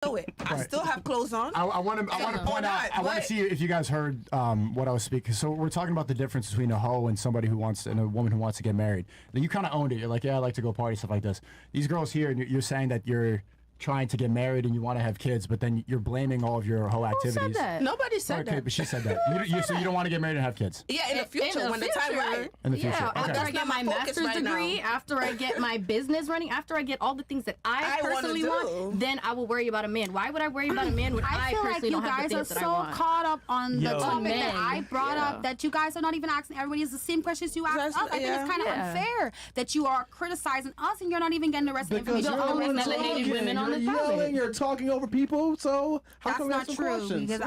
do it. I still have clothes on. I want to point out. I want to see if you guys heard what I was speaking. So we're talking about the difference between a hoe and somebody who wants and a woman who wants to get married. You kind of owned it. You're like, yeah, I like to go party, stuff like this. These girls here, and you're saying that you're trying to get married and you want to have kids, but then you're blaming all of your whole activities. Who said that? Nobody said that. Okay, but she said that. So you don't want to get married and have kids? Yeah, in the future, when the time right. In the future. Yeah, okay. after I get my master's degree, after I get my business running, after I get all the things that I personally want, then I will worry about a man. Why would I worry about a man when I personally don't have the things that I want? You guys are so caught up on the topic that I brought up that you guys are not even asking everybody the same questions you ask us. I think it's kind of unfair that you are criticizing us and you're not even getting the rest of the information. You're talking over people, so how come that's not true? Because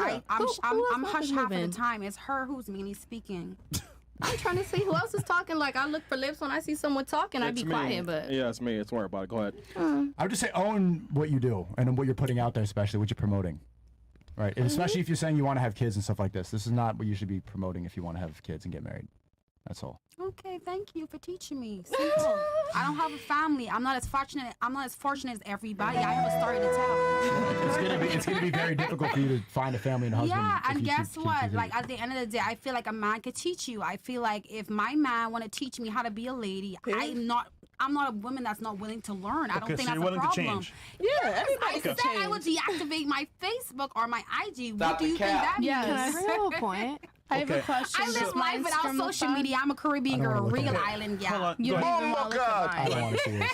I'm hush half of the time. It's her who's mainly speaking. I'm trying to see who else is talking. Like, I look for lips when I see someone talking. I be quiet, but yeah, it's me. It's worry about it. Go ahead. I would just say own what you do and what you're putting out there, especially what you're promoting. Right, and especially if you're saying you want to have kids and stuff like this. This is not what you should be promoting if you want to have kids and get married. That's all. Okay, thank you for teaching me. Simple. I don't have a family. I'm not as fortunate as everybody. I have a story to tell. It's gonna be very difficult for you to find a family and a husband. Yeah, and guess what? Like at the end of the day, I feel like a man could teach you. I feel like if my man want to teach me how to be a lady, I'm not a woman that's not willing to learn. I don't think that's a problem. To change. Yeah, I said I would deactivate my Facebook or my IG. What do you think that means? Can I bring up a point? I have a question. I live life without social media. I'm a Caribbean girl, real island gal. You don't even want to look at I don't want to see this.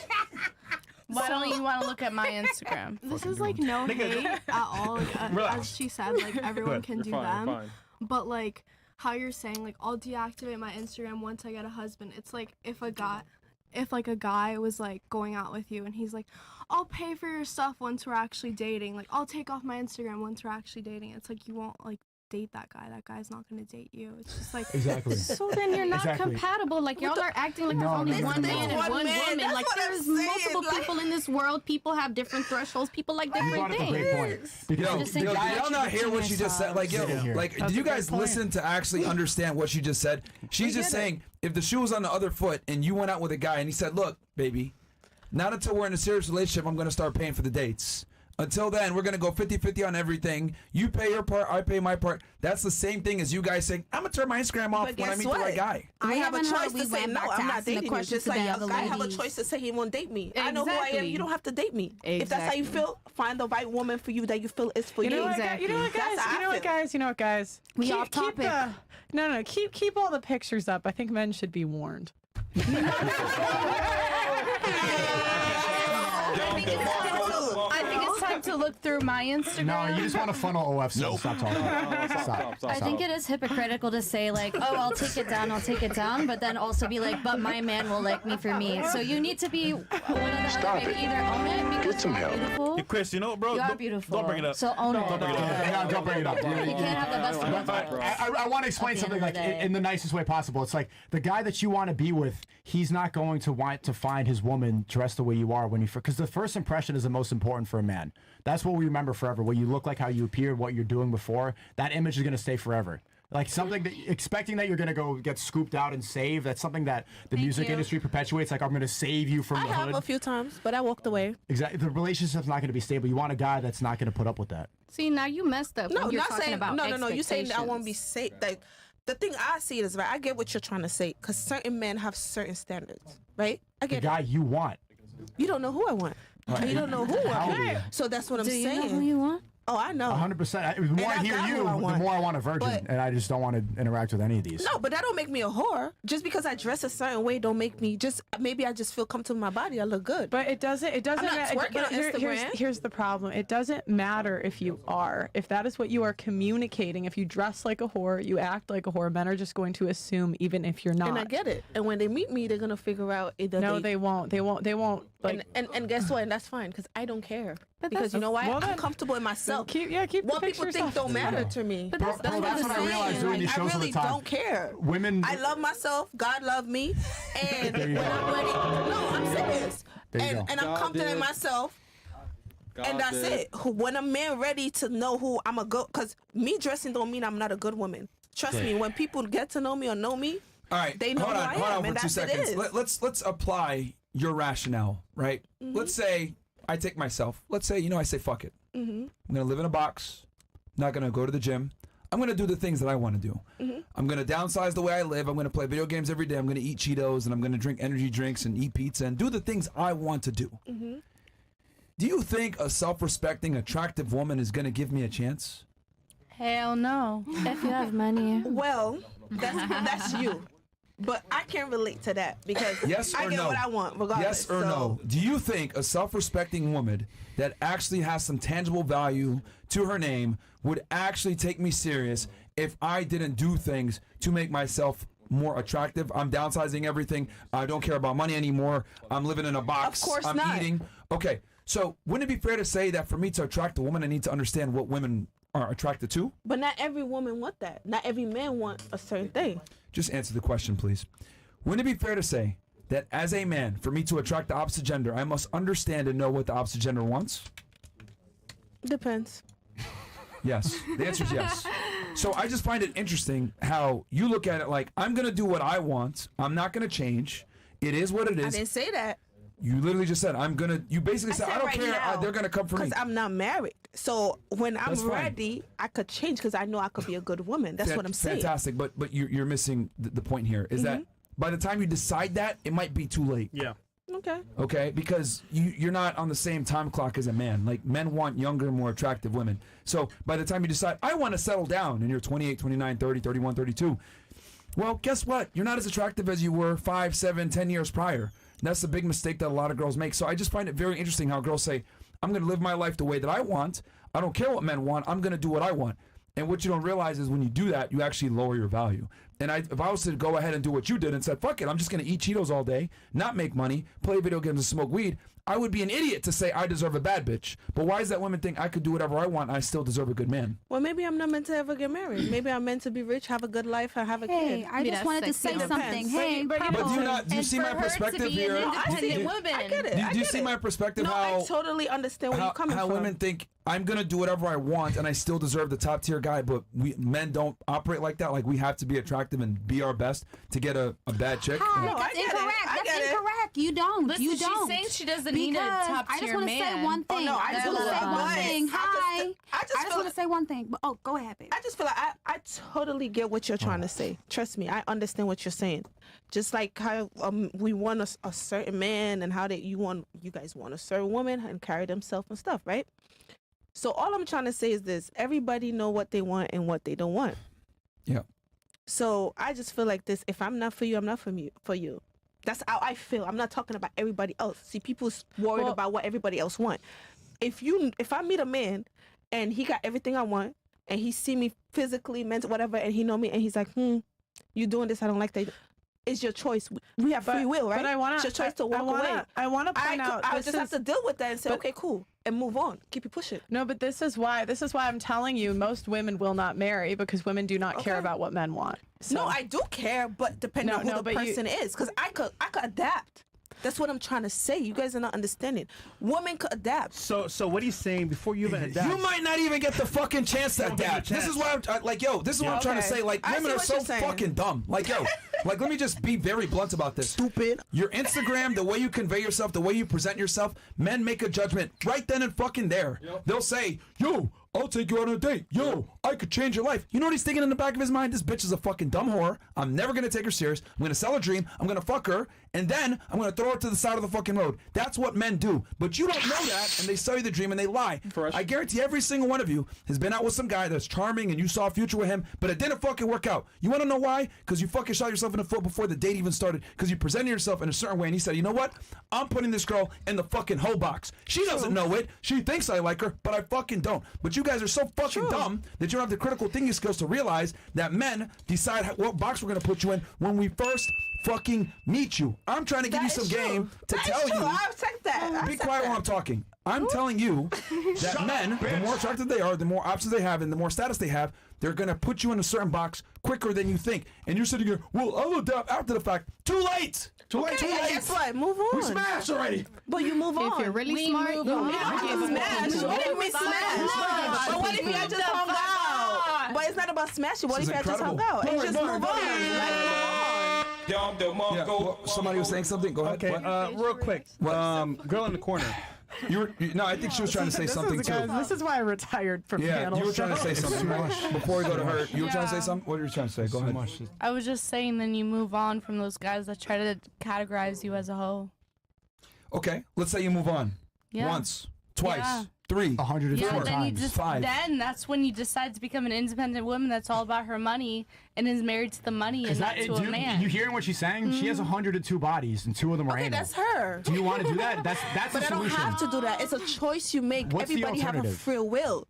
Why don't you want to look at my Instagram? This is like no hate at all. Like, as she said, like everyone can do them. But like how you're saying, like I'll deactivate my Instagram once I get a husband. It's like if a guy was like going out with you and he's like, I'll pay for your stuff once we're actually dating. Like I'll take off my Instagram once we're actually dating. It's like you won't like date that guy. That guy's not going to date you. It's just like exactly. So then you're not compatible. Like y'all are acting like there's only one man and one woman. That's like there's multiple people in this world. People have different thresholds. People like different things. Great point. Did y'all not hear what she just said? Like, did you guys listen to actually understand what she just said? She's just saying, if the shoe was on the other foot and you went out with a guy and he said, look, baby, not until we're in a serious relationship, I'm going to start paying for the dates. Until then, we're going to go 50-50 on everything. You pay your part, I pay my part. That's the same thing as you guys saying, I'm going to turn my Instagram off when I meet the right guy. I have a choice to say, no, I'm not dating you. Just like a guy have a choice to say he won't date me. I know who I am. You don't have to date me. If that's how you feel, find the right woman for you that you feel is for you. You know what, guys? We off topic. Keep all the pictures up. I think men should be warned. I think it's time to look through my Instagram. No, you just want to funnel OF. So stop talking. Stop. I think it is hypocritical to say like, oh, I'll take it down, but then also be like, but my man will like me for me. So you need to be one of the other. Either own it because Get some help. beautiful. Hey, Chris, you know what, bro? You are beautiful. Don't bring it up. So own it. Don't bring it up. You can't have the best of both worlds. I want to explain something like in the nicest way possible. It's like the guy that you want to be with, he's not going to want to find his woman dressed the way you are because the first impression is the most important for a man. That's what we remember forever. What you look like, how you appeared, what you're doing before. That image is going to stay forever. Like something that expecting that you're going to go get scooped out and saved. That's something that the music industry perpetuates. Like I'm going to save you from the hood. I have a few times, but I walked away. Exactly. The relationship's not going to be stable. You want a guy that's not going to put up with that. See, now you messed up. No, when you're not talking saying about no. You saying that I won't be safe. Like the thing I see it is right. I get what you're trying to say because certain men have certain standards, right? I get the guy you want. You don't know who I want. You don't know who I want. So that's what I'm saying. Do you know who you want? Oh, I know. 100%. The more I hear you, the more I want a virgin, and I just don't want to interact with any of these. No, but that don't make me a whore. Just because I dress a certain way don't make me maybe I just feel comfortable in my body. I look good. But it doesn't. I'm not twerking on Instagram. Here's the problem. It doesn't matter if you are. If that is what you are communicating. If you dress like a whore, you act like a whore. Men are just going to assume, even if you're not. And I get it. And when they meet me, they're gonna figure out either. No, they won't. They won't. Like, and guess what? And that's fine because I don't care. Because you know why? I'm comfortable in myself. Keep what people think don't matter to me. But that's what I realized doing these shows all the time. I really don't care. Women, I love myself. God loved me, and when I'm ready, no, I'm serious. And I'm confident in myself. And that's it. When a man ready to know who I'm a good, because me dressing don't mean I'm not a good woman. Trust me. When people get to know me or know me, all right, they know who I am. Hold on for 2 and seconds. Let's apply your rationale, right? Let's say I take myself. Let's say, I say fuck it. I'm gonna live in a box. Not gonna go to the gym. I'm gonna do the things that I want to do. I'm gonna downsize the way I live. I'm gonna play video games every day. I'm gonna eat Cheetos and I'm gonna drink energy drinks and eat pizza and do the things I want to do. Do you think a self-respecting, attractive woman is gonna give me a chance? Hell no. If you have money. Well, that's you. But I can't relate to that because I get what I want regardless. Yes or no? Do you think a self-respecting woman that actually has some tangible value to her name would actually take me serious if I didn't do things to make myself more attractive? I'm downsizing everything. I don't care about money anymore. I'm living in a box. Of course I'm not. eating. Okay, so wouldn't it be fair to say that for me to attract a woman, I need to understand what women are attracted to? But not every woman want that. Not every man want a certain thing. Just answer the question, please. Wouldn't it be fair to say that as a man, for me to attract the opposite gender, I must understand and know what the opposite gender wants? Depends. Yes. The answer is yes. So I just find it interesting how you look at it like, I'm going to do what I want. I'm not going to change. It is what it is. I didn't say that. You literally just said, I'm going to, you basically said, I don't care. They're going to come for me. Because I'm not married. So when I'm ready, I could change because I know I could be a good woman. That's what I'm saying. Fantastic. But you're missing the point here is that by the time you decide that, it might be too late. Yeah. Okay, because you're not on the same time clock as a man. Like, men want younger, more attractive women. So by the time you decide, I want to settle down, and you're 28, 29, 30, 31, 32, well, guess what? You're not as attractive as you were 5, 7, 10 years prior. And that's the big mistake that a lot of girls make. So I just find it very interesting how girls say, I'm going to live my life the way that I want. I don't care what men want. I'm going to do what I want. And what you don't realize is when you do that, you actually lower your value. And if I was to go ahead and do what you did and said, fuck it, I'm just going to eat Cheetos all day, not make money, play video games and smoke weed, I would be an idiot to say I deserve a bad bitch. But why does that woman think I could do whatever I want and I still deserve a good man? Well, maybe I'm not meant to ever get married. Maybe I'm meant to be rich, have a good life, and have a kid. I just wanted to say something. Hey, but do you see my perspective here? I get it. Do you see my perspective? No, I totally understand where you're coming from. How women think I'm gonna do whatever I want and I still deserve the top tier guy, but men don't operate like that. Like, we have to be attractive and be our best to get a bad chick. That's incorrect. That's incorrect. You don't. Listen, you don't. she's saying she doesn't need a top I just tier want to say one thing. I just want to say one thing. Hi. I just want to say one thing. But go ahead, babe. I just feel like I totally get what you're trying to say. Trust me, I understand what you're saying. Just like how we want a certain man and how you guys want a certain woman and carry themselves and stuff, right? So all I'm trying to say is this: everybody know what they want and what they don't want. Yeah. So I just feel like this: if I'm not for you, I'm not for you. That's how I feel. I'm not talking about everybody else. See, people's worried about what everybody else want. If I meet a man and he got everything I want and he see me physically, mental, whatever, and he know me and he's like, you doing this? I don't like that. It's your choice. We have free will, right? But it's your choice to walk away. I want to point out. I just have to deal with that and say, okay, cool, and move on. Keep it pushing. No, but this is why I'm telling you, most women will not marry because women do not care about what men want. So. No, I do care, but depending on who the person is, because I could adapt. That's what I'm trying to say. You guys are not understanding. Women could adapt. So what he's saying before you even adapt, you might not even get the fucking chance to adapt. This is why I'm like, this is what I'm trying to say. Like, women are so fucking dumb. Like, like, let me just be very blunt about this. Stupid. Your Instagram, the way you convey yourself, the way you present yourself, men make a judgment right then and fucking there. Yep. They'll say, yo, I'll take you out on a date. Yo, I could change your life. You know what he's thinking in the back of his mind? This bitch is a fucking dumb whore. I'm never going to take her serious. I'm going to sell her dream. I'm going to fuck her. And then I'm going to throw her to the side of the fucking road. That's what men do. But you don't know that, and they sell you the dream, and they lie. I guarantee every single one of you has been out with some guy that's charming, and you saw a future with him, but it didn't fucking work out. You want to know why? Because you fucking shot yourself in the foot before the date even started, because you presented yourself in a certain way, and he said, you know what? I'm putting this girl in the fucking hoe box. She doesn't know it. She thinks I like her, but I fucking don't. But you guys are so fucking dumb that you don't have the critical thinking skills to realize that men decide what box we're going to put you in when we first fucking meet you. I'm trying to give you some game to tell you. I'll take that. Be quiet while I'm talking. I'm telling you that men, the more attractive they are, the more options they have, and the more status they have, they're going to put you in a certain box quicker than you think. And you're sitting here, well, I'll adapt after the fact. Too late! Too late! Guess what? Move on. We smashed already. But you move on. If you're really smart, you move on. Smash. What if we smash? But what if you just hung out? But it's not about smashing. What if you just hung out? And just move on. Yeah, somebody was saying something. Go ahead. Okay, real quick. Girl in the corner. No, I think she was trying to say something too. This is why I retired from panels. You were trying to say something before we go to her. You were trying to say something. What were you trying to say? Go ahead. I was just saying, then you move on from those guys that try to categorize you as a hoe. Okay, let's say you move on. Yeah. Once, twice, Yeah. 3, 104 then times. 5. Then that's when you decide to become an independent woman that's all about her money and is married to the money and not to a man. You hearing what she's saying? She has 102 bodies and 2 of them are anal. That's her. Do you want to do that? That's But the I don't solution. have to do that. It's a choice you make. What's the Everybody have a alternative? free will.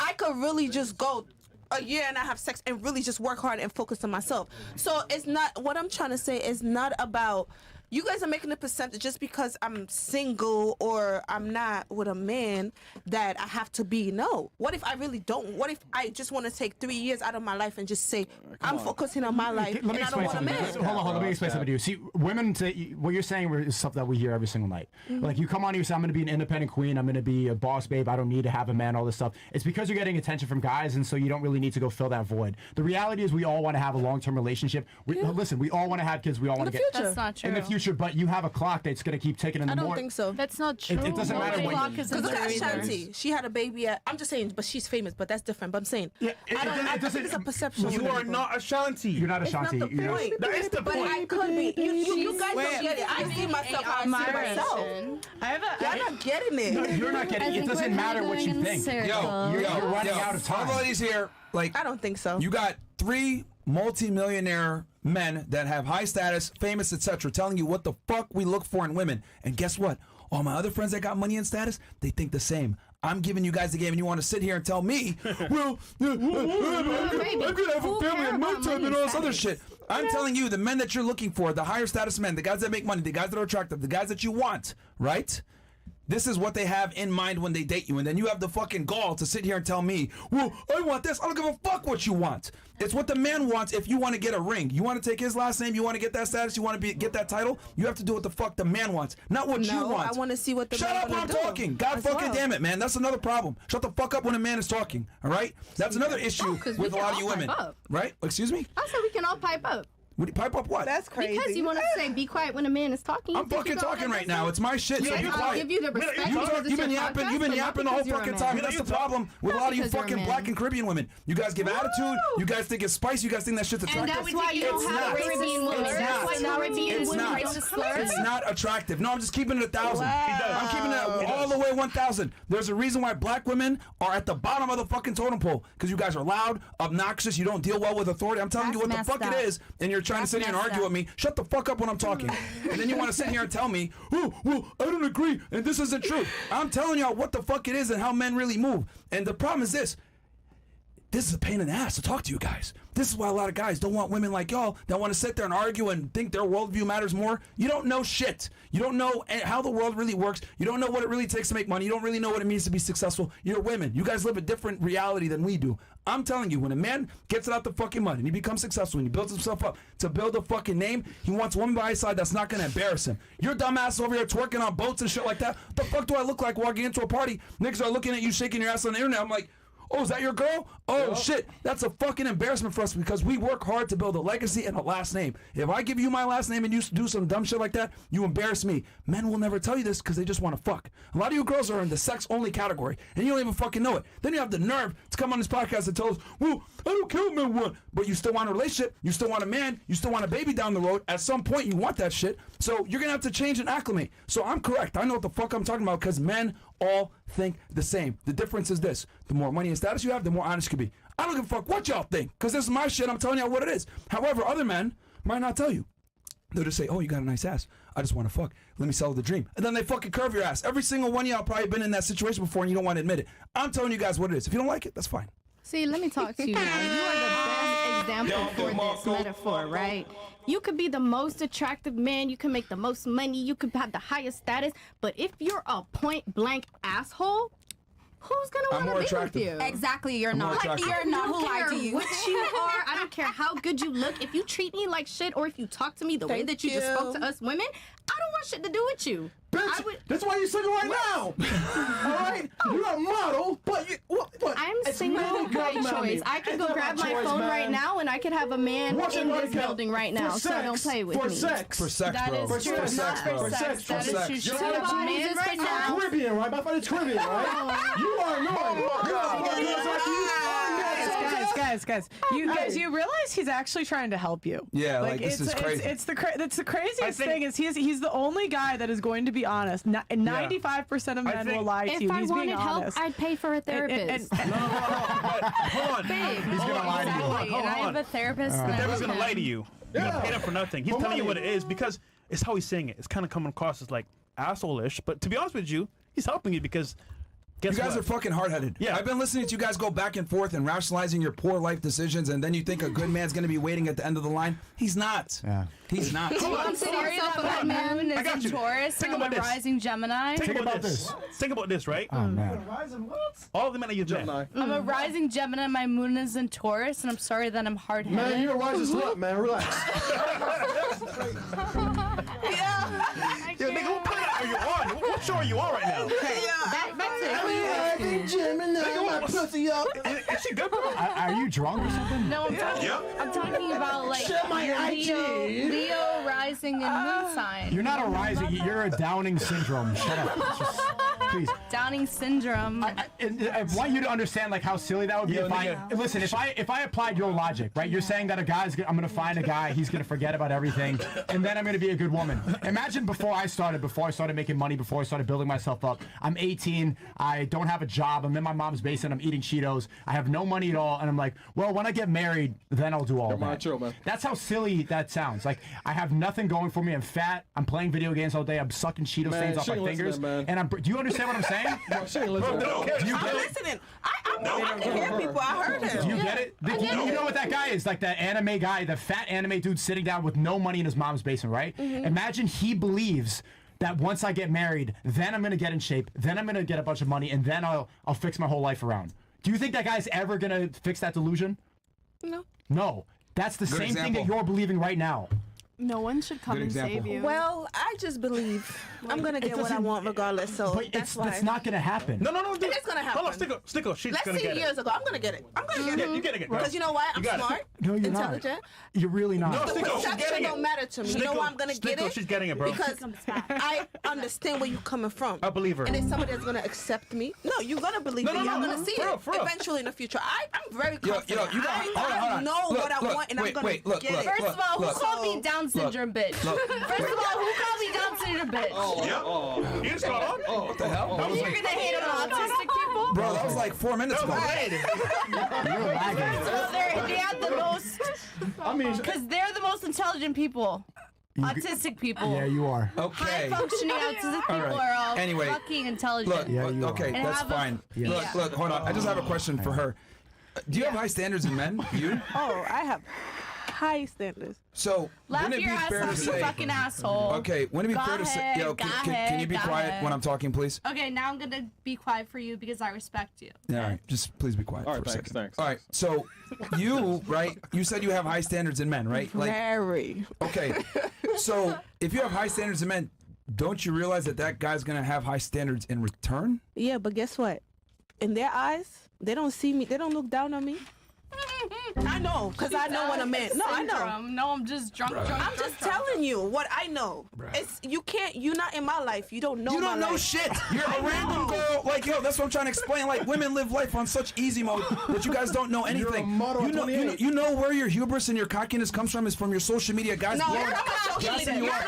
I could really just go a year and I have sex and really just work hard and focus on myself. So it's not, what I'm trying to say is not about, you guys are making the perception just because I'm single or I'm not with a man that I have to be. No. What if I really don't? What if I just want to take 3 years out of my life and just say, I'm focusing on my life and I don't want a man? Hold on, let me explain something to you. See, women say, what you're saying is stuff that we hear every single night. Like, you come on, you say, I'm going to be an independent queen, I'm going to be a boss babe, I don't need to have a man, all this stuff. It's because you're getting attention from guys, and so you don't really need to go fill that void. The reality is we all want to have a long-term relationship. Listen, we all want to have kids, we all want to get... That's not true. In the future, but you have a clock that's going to keep ticking in the I don't morning. think so. That's not true. It doesn't matter what you... Because look at Ashanti. She had a baby at... I'm just saying, but she's famous, but that's different. But I'm saying... Yeah, I think it's a perception. You are not Ashanti. You're not Ashanti. It's not the point. That is the But point. I could be. You guys don't get it. I see myself how I see myself. Y'all not getting it. No, you're not getting it. It doesn't matter what you think. You're running out of time. All ladies here, like... I don't think so. You got 3 multi-millionaire men that have high status, famous, etc., telling you what the fuck we look for in women. And guess what? All my other friends that got money and status, they think the same. I'm giving you guys the game, and you want to sit here and tell me, well, I'm gonna have a family and my time and all this other shit. I'm telling you, the men that you're looking for, the higher status men, the guys that make money, the guys that are attractive, the guys that you want, right? This is what they have in mind when they date you. And then you have the fucking gall to sit here and tell me, well, I want this. I don't give a fuck what you want. It's what the man wants if you want to get a ring. You want to take his last name, you want to get that status, you want to get that title, you have to do what the fuck the man wants, not what you want. I want to see what the Shut man up when I'm do talking. God fucking damn it, man. That's another problem. Shut the fuck up when a man is talking, all right? That's another issue with a lot of you women. Right? Excuse me? I said we can all pipe up. Pipe up what? That's crazy. Because you want to say be quiet when a man is talking. I'm fucking talking right now. It's my shit, so be quiet. I'll give you the respect. You've been yapping the whole fucking time. That's the problem with a lot of you fucking black and Caribbean women. You guys give attitude. You guys think it's spicy. You guys think that shit's attractive. And that's why you don't have Caribbean women. That's why Caribbean women racist slurs. It's not attractive. No, I'm just keeping it 1,000. I'm keeping it all the way 1,000. There's a reason why black women are at the bottom of the fucking totem pole, because you guys are loud, obnoxious, you don't deal well with authority. I'm telling you what the fuck it is, and you're trying to sit here and argue with me. Shut the fuck up when I'm talking. And then you want to sit here and tell me, oh, well, I don't agree, and this isn't true. I'm telling y'all what the fuck it is and how men really move. And the problem is this. This is a pain in the ass to talk to you guys. This is why a lot of guys don't want women like y'all that want to sit there and argue and think their worldview matters more. You don't know shit. You don't know how the world really works. You don't know what it really takes to make money. You don't really know what it means to be successful. You're women. You guys live a different reality than we do. I'm telling you, when a man gets it out the fucking mud and he becomes successful and he builds himself up to build a fucking name, he wants a woman by his side that's not going to embarrass him. Your dumbass over here twerking on boats and shit like that. What the fuck do I look like walking into a party? Niggas are looking at you shaking your ass on the internet. I'm like, oh, is that your girl? Oh, shit. That's a fucking embarrassment for us because we work hard to build a legacy and a last name. If I give you my last name and you do some dumb shit like that, you embarrass me. Men will never tell you this because they just want to fuck. A lot of you girls are in the sex-only category, and you don't even fucking know it. Then you have the nerve to come on this podcast and tell us, well, I don't care what men want. But you still want a relationship. You still want a man. You still want a baby down the road. At some point, you want that shit. So you're going to have to change and acclimate. So I'm correct. I know what the fuck I'm talking about because men all think the same. The difference is this. The more money and status you have, the more honest you can be. I don't give a fuck what y'all think because this is my shit. I'm telling y'all what it is. However, other men might not tell you. They'll just say, oh, you got a nice ass. I just want to fuck. Let me sell the dream. And then they fucking curve your ass. Every single one of y'all probably been in that situation before and you don't want to admit it. I'm telling you guys what it is. If you don't like it, that's fine. See, let me talk to you now. You are the best example for this metaphor, right? You could be the most attractive man, you can make the most money, you could have the highest status, but if you're a point-blank asshole, who's gonna want to be with you? Exactly, you're not. You're not who I do you. What you are, I don't care how good you look. If you treat me like shit, or if you talk to me the way that you just spoke to us women, I don't want shit to do with you. Bitch, that's why you're single right now. All right, you're a model, but what? I'm single, great choice. I could go grab my phone right now and I could have a man in this building right now. So don't play with me. For sex, that bro. is true. For sex, bro. For sex. For That is sex. true. You're Somebody is right now. Caribbean, right? My father's Caribbean, right? You are Guys, you realize he's actually trying to help you. Yeah, like this is crazy. It's the craziest thing is he's the only guy that is going to be honest. 95% of men will lie to you. If I He's being wanted help, honest. I'd pay for a therapist. Hold on. Babe, He's gonna lie to you. Exactly, and I have a therapist. The and I devil's love gonna lie him. to you. You're gonna pay them for nothing. He's telling you what it is because it's how he's saying it. It's kind of coming across as like asshole-ish, but to be honest with you, he's helping you because You guys are fucking hard-headed. Yeah. I've been listening to you guys go back and forth and rationalizing your poor life decisions, and then you think a good man's going to be waiting at the end of the line. He's not. Yeah. He's not. Do you consider that my moon is in Taurus Think and I'm about a this. rising Gemini? Think about this. Think about this, right? Oh man. All the men that you've met. I'm a rising Gemini, my moon is in Taurus, and I'm sorry that I'm hard-headed. Man, you're a rising slut, man. Relax. Yo, nigga, what planet are you on? What show are you on right now? Is she good? Are you drunk or something? No, I'm talking about like your Leo rising and moon sign. You're not a rising. You're a Downing syndrome. Shut up. Just, please. Downing syndrome. I want you to understand like how silly that would be if I listen. If I applied your logic, right? You're saying that I'm gonna find a guy. He's gonna forget about everything, and then I'm gonna be a good woman. Imagine before I started making money, before I started building myself up. I'm 18. I don't have a job. I'm in my mom's basement. I'm eating Cheetos. I have no money at all, and I'm like, well, when I get married, then I'll do all that. That's how silly that sounds. Like I have nothing going for me. I'm fat. I'm playing video games all day. I'm sucking Cheeto stains off my fingers. And do you understand what I'm saying? I'm listening. I can hear people. I heard it. Do you get it? You know what that guy is? Like that anime guy, the fat anime dude sitting down with no money in his mom's basement, right? Imagine he believes that once I get married, then I'm gonna get in shape, then I'm gonna get a bunch of money, and then I'll fix my whole life around. Do you think that guy's ever gonna fix that delusion? No. No. That's the same thing that you're believing right now. No one should come and save you. Well, I just believe I'm gonna get what I want regardless. So But that's why. it's not gonna happen. No. It is gonna happen. Hold on, Stickle. She's Let's gonna see get it. years ago. I'm gonna get it. I'm gonna get it. You're getting it. Because you know why? I'm You got it. smart. No, you're intelligent. not. You're really not. No, The Stickle, she's perception getting it. don't matter to me. You know why I'm gonna get it? She's getting it, bro. Because I understand where you're coming from. I believe her. And it's somebody that's gonna accept me. No, you're gonna believe me. You're gonna see it eventually in the future. I'm very confident. I know what I want, and I'm gonna get it. First of all, who called me Down syndrome bitch? First of all, who called me Down syndrome bitch? You just got on? What the hell? You're gonna hate on autistic people? Bro, that was like 4 minutes ago. You're lagging. So they have the most. I mean, because they're the most intelligent people. Autistic people. Yeah, you are. Okay. High functioning autistic people are all fucking intelligent. Look, okay, And that's have a- fine. Yeah. Look, hold on. I just have a question for her. Do you have high standards in men? You? Oh, I have high standards. So, Laugh wouldn't it your be ass fair to off, you say? fucking asshole. Okay, wouldn't it be Go fair to say? ahead, Yo, go can you be ahead, go quiet ahead. when I'm talking, please? Okay, now I'm gonna be quiet for you because I respect you. All right, just please be quiet All for right, a thanks, second. thanks. All right, so you, right? You said you have high standards in men, right? Very. Okay, so if you have high standards in men, don't you realize that guy's gonna have high standards in return? Yeah, but guess what? In their eyes, they don't see me. They don't look down on me. I know, because I know what I meant. No, I know. No, I'm just drunk. I'm just telling you what I know. It's you're not in my life. You don't know. You don't my know life. shit. You're a random girl. Like, yo, that's what I'm trying to explain. Like, women live life on such easy mode that you guys don't know anything. You know where your hubris and your cockiness comes from is from your social media guys. No, blowing you're up. not Yes, cocky. you are.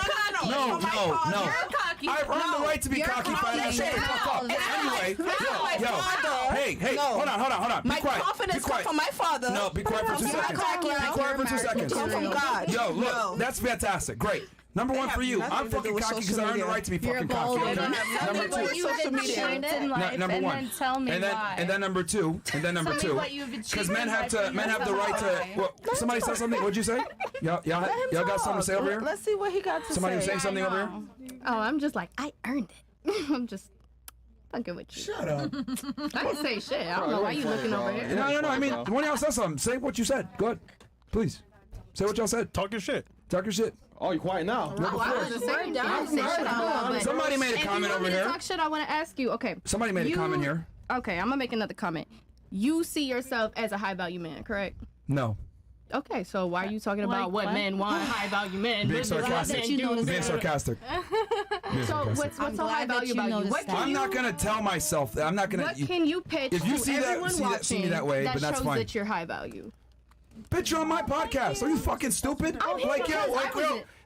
No. You're cocky. I've earned the right to be You're cocky, cocky. fam. Shut the fuck up. No. Anyway, father. hey, No. hold on. Be My quiet. confidence Be quiet. comes from my father. No, be quiet for 2 You're not seconds. cocky. Be quiet for 2 seconds. Come from God. Yo, look, No. that's fantastic. Great. Number one have for you. nothing I'm to do fucking with cocky because social I earned the media. right to be You're fucking bold. cocky. Tell Number me two. what you've Social media. achieved in life, Number and one. then tell me why. And then number two. Tell me what you've achieved Because men in have life, to. and Men then have the tell me right to. why. Well, somebody said something. What'd you say? Y'all got something to say over here? Let's see what he got to Somebody say. saying something over here? Oh, I'm just like, I earned it. I'm just fucking with you. Shut up. I didn't say shit. I don't know why you looking over here. No. I mean, one of y'all said something. Say what you said. Go ahead. Please. Say what y'all said. Talk your shit. Talk your shit. Oh, you quiet now? Somebody made a comment over If you want me to here. talk shit, I want to ask you. Okay. Somebody made a comment here. Okay, I'm gonna make another comment. You see yourself as a high value man, correct? No. Okay, so why are you talking about what men want high value men? Being sarcastic. Being sarcastic. So what's so high value about you? I'm not gonna tell myself that. I'm not gonna. What can you pitch if you to see everyone that, watching see me that way, but that's shows fine. that you're high value? Bitch, you're on my podcast. Are you fucking stupid?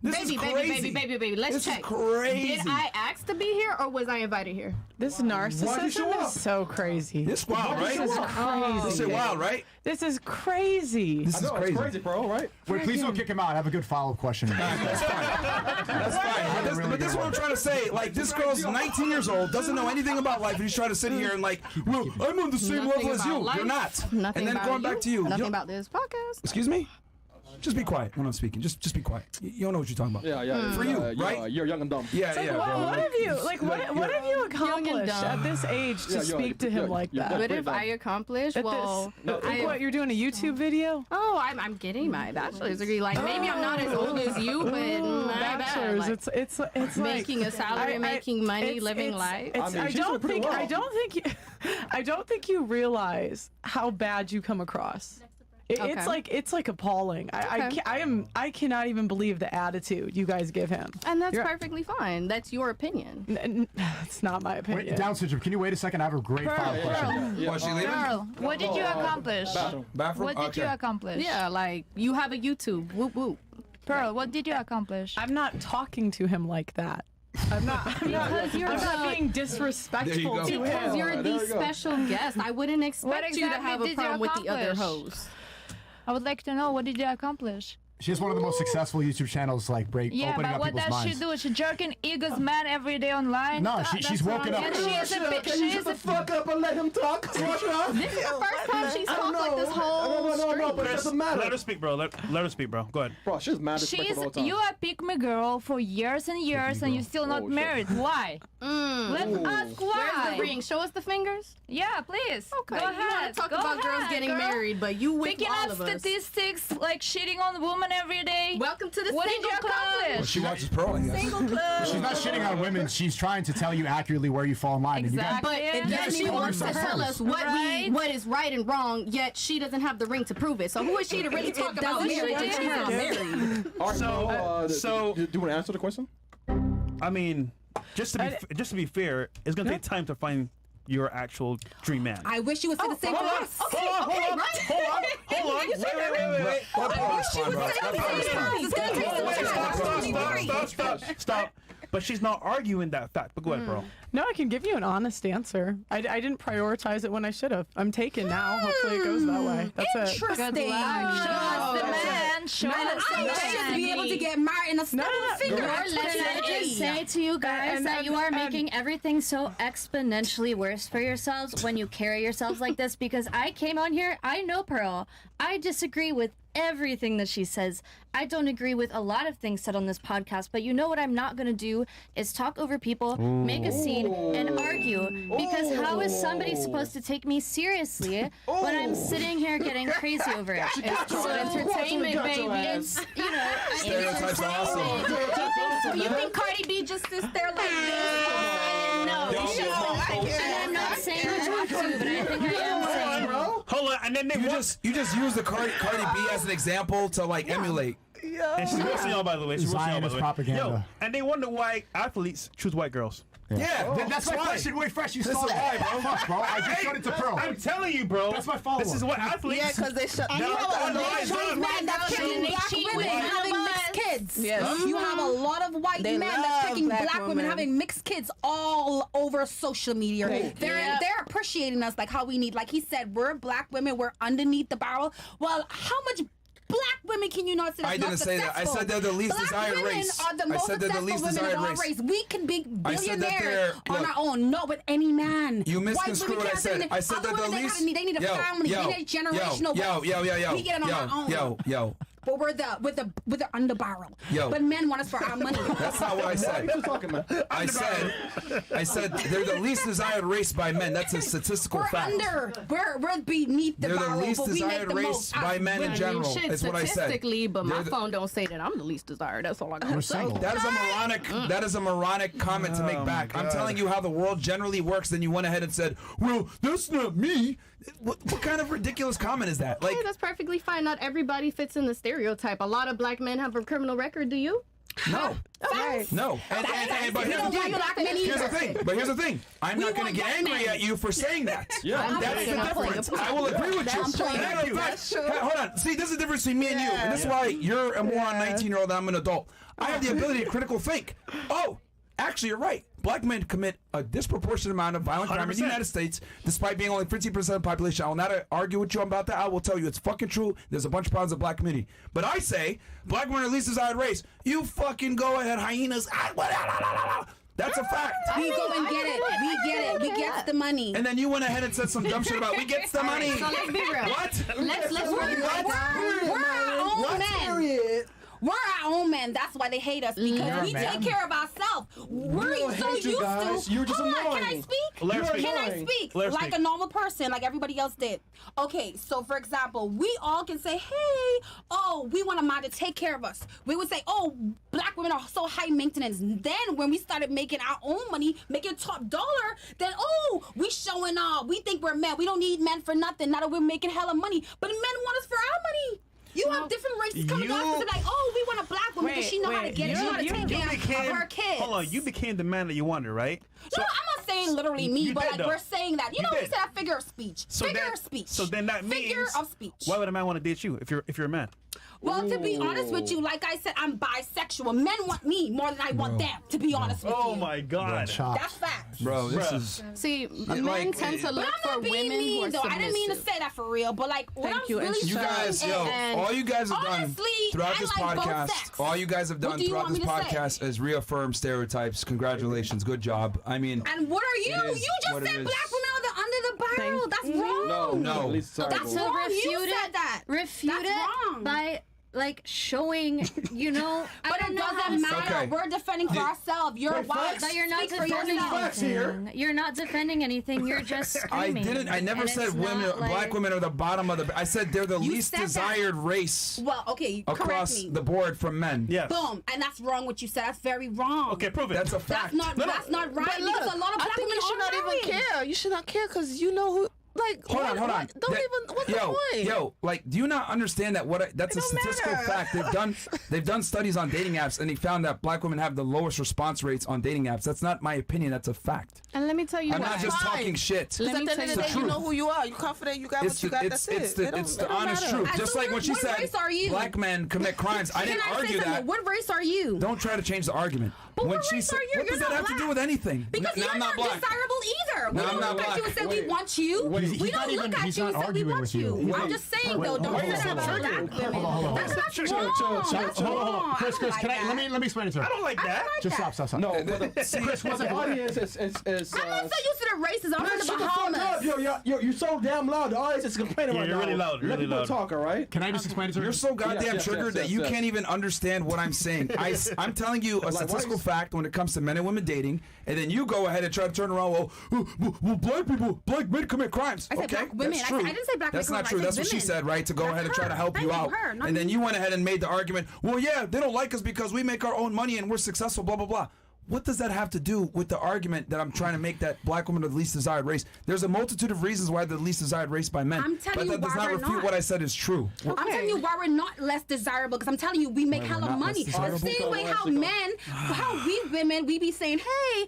This is crazy. Baby, let's this check. This is crazy. Did I ask to be here or was I invited here? This narcissism is so crazy. This wild, right? This is crazy. This is wild, right? This is crazy. This is crazy. It's crazy, bro, right? Wait, please don't kick him out. I have a good follow-up question. That's fine. That's fine. But this is what I'm trying to say. Like, this girl's 19 years old, doesn't know anything about life, and she's trying to sit here and like, well, I'm on the same level as you. You're not. Nothing and then about going back to you. Nothing about this podcast. Excuse me? Just be quiet when I'm speaking. Just be quiet. You don't know what you're talking about. Yeah. For you, right? You're young and dumb. Yeah. What have you what have you accomplished at this age to speak to him like that? What have I accomplished? Well, what you're doing a YouTube video? Oh, I'm getting my bachelor's degree. Like maybe I'm not as old as you, but not bad. Like, it's making a salary, making money, living life. I don't think you realize how bad you come across. It's like appalling. I cannot even believe the attitude you guys give him. And that's perfectly fine. That's your opinion. It's not my opinion. Wait, Down syndrome. Can you wait a second? I have a great follow-up question. Was she leaving? Girl, what did you accomplish? Bathroom? What did you accomplish? Yeah, like you have a YouTube. Whoop whoop. Pearl, what did you accomplish? I'm not talking to him like that. I'm not being disrespectful to him. Because you're the special guest. I wouldn't expect you to have a problem with the other hosts. I would like to know, what did you accomplish? She has one of the most successful YouTube channels, like opening up people's minds. Yeah, but what does she do? She jerking Eagle's man every day online? No, she's woken up. And she is a bitch. Shut the fuck up and let him talk. This is the first time she's talked like this whole No, but it doesn't matter. Let her speak, bro. Let her speak, bro. Go ahead. Bro, she's mad as all the time. You are pick me girl for years and years, and you're still not married. Why? Let's ask why. Where's the ring? Show us the fingers. Yeah, please. Okay. Go You want ahead. to talk Go about girls ahead, getting girl. married, but you with Picking all up of us. statistics like shitting on women every day. Welcome to the What did single you club. accomplish? She watches Pearl, I guess. Single club. She's not shitting on women. She's trying to tell you accurately where you fall in line. Exactly. But then she wants to tell us what is right and wrong, yet she doesn't have the ring to prove it. So who is she to really talk about marriage if she's not married? So, do you want to answer the question? I mean, just to be fair, it's gonna take time to find your actual dream man. I wish you would say the same for us. Hold on. Wait. Stop. But she's not arguing that fact. But go ahead, bro. No, I can give you an honest answer. I didn't prioritize it when I should have. I'm taken now. Hopefully it goes that way. That's it. Interesting. Show us the man. Show us the man. I should be able to get married in a snap of a finger. Let me just say to you guys that you are making everything so exponentially worse for yourselves when you carry yourselves like this, because I came on here, I know Pearl. I disagree with everything that she says. I don't agree with a lot of things said on this podcast, but you know what I'm not going to do is talk over people, make a scene, and argue. Because how is somebody supposed to take me seriously when I'm sitting here getting crazy over it? It's entertainment, baby. It's, you know, Stereotypes are awesome. You think Cardi B just sits there like this? No. And I'm not saying I have to, but I think I am saying. Hold on, and then you just use the Cardi B as an example to like emulate. And she's roasting y'all, by the way. She's roasting y'all, by the way. Propaganda. Yo, and they wonder why athletes choose white girls. Yeah, that's my question. Wait, fresh. You This saw is why, that, bro. Fuck, bro. I just showed it to Pearl. I'm telling you, bro. That's my follow-up. This is what athletes. Yeah, because they shut. And you have a lot of men that's picking black women having mixed kids. Yes. You have a lot of white They men that's love picking black black women women. having mixed kids all over social media. They're appreciating us like how we need. Like he said, we're black women. We're underneath the barrel. Well, how much black women can you not say that's I didn't not say that. I successful? said they're the least Black desired women race. are the I most said they're the successful least women in desired our race. race. We can be I said that billionaires they're- on look, our own. No, but any man. You White misconstrued women what I can't said. say I said other that the women, least. they need a family. They need a generational wealth. Yo. We get it on our own. Yo. but we're the underbarrel. Yo. But men want us for our money. That's not what I said. What are you talking about? I said they're the least desired race by men. That's a statistical fact. We're beneath the They're barrel, the least but we make desired the race most. by men in general. Is what I said. Statistically, but my phone don't say that I'm the least desired. That's all I got to say. That is a moronic comment to make back. I'm telling you how the world generally works. Then you went ahead and said, "Well, that's not me." What kind of ridiculous comment is that? Like, hey, that's perfectly fine. Not everybody fits in the stereotype. A lot of black men have a criminal record. Do you? no. No. But here's the thing. But here's the thing. I'm not going to get angry at you for saying that. Yeah. That's the difference. I will agree with you. Thank you. Hold on. See, this is the difference between me and you. And this is why you're a moron 19-year-old and I'm an adult. I have the ability to critical think. Oh, actually, you're right. Black men commit a disproportionate amount of violent crime in the United States, despite being only 15% of the population. I will not argue with you about that. I will tell you it's fucking true. There's a bunch of problems with the black community. But I say, black men are the least desired race. You fucking go ahead, hyenas. That's a fact. We go and get it. We get it. We get the money. And then you went ahead and said some dumb shit about we get the money. So let's be real. What? We're our own men. We're our own men. That's why they hate us, because we take care of ourselves. We're so used to. You're just annoying. Can I speak? Can I speak? Like a normal person, like everybody else did. Okay, so for example, we all can say, hey, oh, we want a man to take care of us. We would say, oh, black women are so high maintenance. Then when we started making our own money, making top dollar, then, oh, we showing off. We think we're men. We don't need men for nothing. Now that we're making hella money. But men want us for our money. You have different races coming to us and like, oh, we want a black woman because she know how to get it. She know how to take care of her kids. Hold on, you became the man that you wanted, right? So, no, I'm not saying literally me, but like we're saying that. You know, we said a figure of speech. Figure of speech. So then that means figure of speech. Why would a man want to date you if you're a man? Well, to be honest with you, like I said, I'm bisexual. Men want me more than I want them, to be honest with you. Oh my God. That's facts. Bro, this is... See, men tend to look for women who are submissive. I didn't mean to say that for real, but like, what I'm really you guys, all you guys have done throughout this podcast, all you guys have done throughout this podcast is reaffirm stereotypes. Congratulations. Good job. I mean... And what are you? You just said black women are under the barrel. That's wrong. No. That's wrong. You said that. Refute it by like showing, you know. But it doesn't matter. Okay. We're defending for ourselves. You're white. But you're not defending anything. You're not defending anything. You're just screaming. I never said black women are the bottom of the. I said they're the least desired race. Well, okay, across the board from men. Yes. Boom, and that's wrong. What you said. That's very wrong. Okay, prove it. That's a fact. That's not right. But look, because a lot of black women you should not even care. You should not care because you know who. Like, hold on. Don't even. What's the point? Yo, like, do you not understand that that's a statistical fact? They've done studies on dating apps, and they found that black women have the lowest response rates on dating apps. That's not my opinion. That's a fact. And let me tell you, I'm not just talking shit. Because at the end of the day, you know who you are. You confident. You got what you got. That's it. It's the honest truth. Just like when she said, black men commit crimes. I didn't argue that. What race are you? Don't try to change the argument. But what race are you? What does that have to do with anything? Because you're not desirable either. We don't look at you and say we want you. We don't look at you and say we want you. I'm just saying though, don't say that about black women. That's not true. Hold on. Chris, let me explain it to her. I don't like that. Just stop. No, Chris, what's the audience is I'm not so used to the races. I'm from the Bahamas. You're so damn loud. The audience is complaining right now. You're really loud. Let people talk, all right? Can I just explain it to her? You're so goddamn triggered that you can't even understand what I'm saying. I'm telling you a statistical fact when it comes to men and women dating, and then you go ahead and try to turn around. Well, black men commit crimes. Okay, that's true. I didn't say black men. That's not true. That's what she said, right? To go ahead and try to help you out. And then you went ahead and made the argument. Well, yeah, they don't like us because we make our own money and we're successful. Blah blah blah. What does that have to do with the argument that I'm trying to make that black women are the least desired race? There's a multitude of reasons why they're the least desired race by men. I'm telling but that does not refute what I said is true. I'm telling you why we're not less desirable, because I'm telling you we make hella money. The same way how we women, we be saying, hey,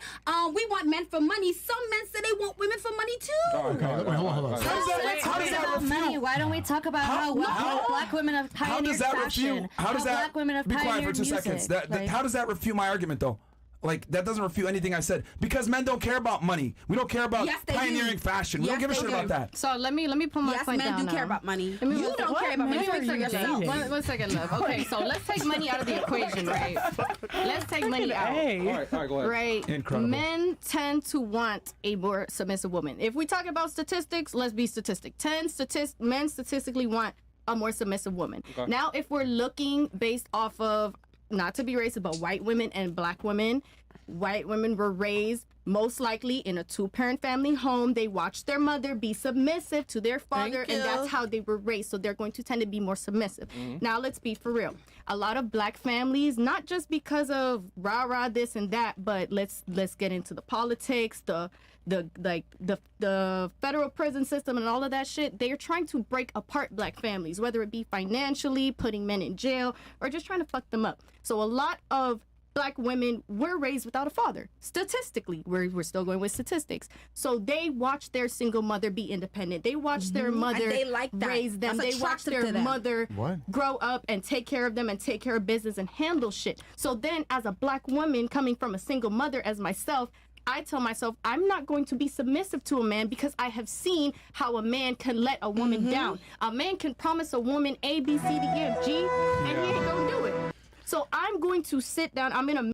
we want men for money. Some men say they want women for money too. Okay, hold on. How does that refute? Why don't we talk about how black women have pioneered fashion? How does that? Black women have be quiet for 2 music. seconds. How does that refute my argument though? Like, that doesn't refute anything I said. Because men don't care about money. We don't care about pioneering fashion. We don't give a shit about that. So let me put my point down. Yes, men do care about money. You don't care about money. Let me fix yourself. One second, love. Okay, so let's take money out of the equation, right? Let's take money out. All right, go ahead. Right. Incredible. Men tend to want a more submissive woman. If we talk about statistics, let's be statistic. Men statistically want a more submissive woman. Now, if we're looking based off of, not to be racist, but white women and black women, white women were raised most likely in a 2-parent family home. They watched their mother be submissive to their father, and that's how they were raised. So they're going to tend to be more submissive. Now, let's be for real. A lot of black families, not just because of rah-rah this and that, but let's get into the politics, the federal prison system and all of that shit. They are trying to break apart black families, whether it be financially, putting men in jail, or just trying to fuck them up. So a lot of black women were raised without a father. Statistically, we're still going with statistics. So they watched their single mother be independent. They watched their mother raise them. They watched their mother grow up and take care of them and take care of business and handle shit. So then as a black woman coming from a single mother as myself, I tell myself I'm not going to be submissive to a man because I have seen how a man can let a woman down. A man can promise a woman A, B, C, D, E, F, G, and he ain't gonna do it. So I'm going to sit down. I'm in a